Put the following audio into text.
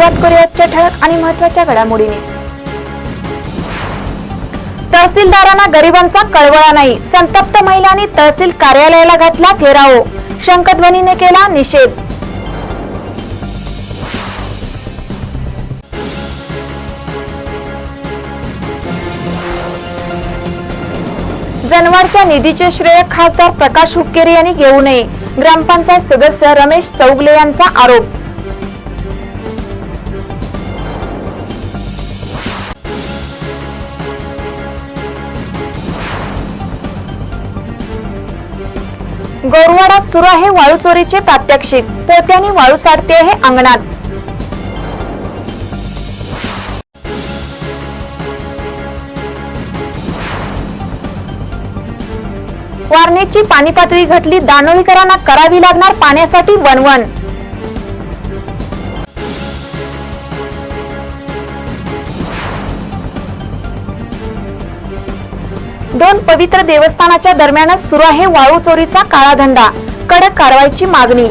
सुरुवात करूया ठळक आणि महत्त्वाच्या घडामोडीने। तहसीलदारांना गरिबांचा कळवळा नाही, संतप्त महिलांनी तहसील कार्यालयाला घातला घेराव, शंखध्वनीने केला निषेध। जनवारच्या निधीचे श्रेय खासदार प्रकाश हुक्केरी यांनी घेऊ नये, ग्रामपंचायत सदस्य रमेश चौगले यांचा आरोप। गौरवाडात सुरू आहे वाळू चोरीचे प्रात्यक्षिक, पोत्याने वाळू साठते आहे अंगणात। वारणेची पाणी पातळी घटली, दानोळीकरांना करावी लागणार पाण्यासाठी वणवण। दोन पवित्र देवस्थानाच्या दरम्यानच सुरू आहे वाळू चोरीचा काळा धंदा, कडक कारवाईची मागणी।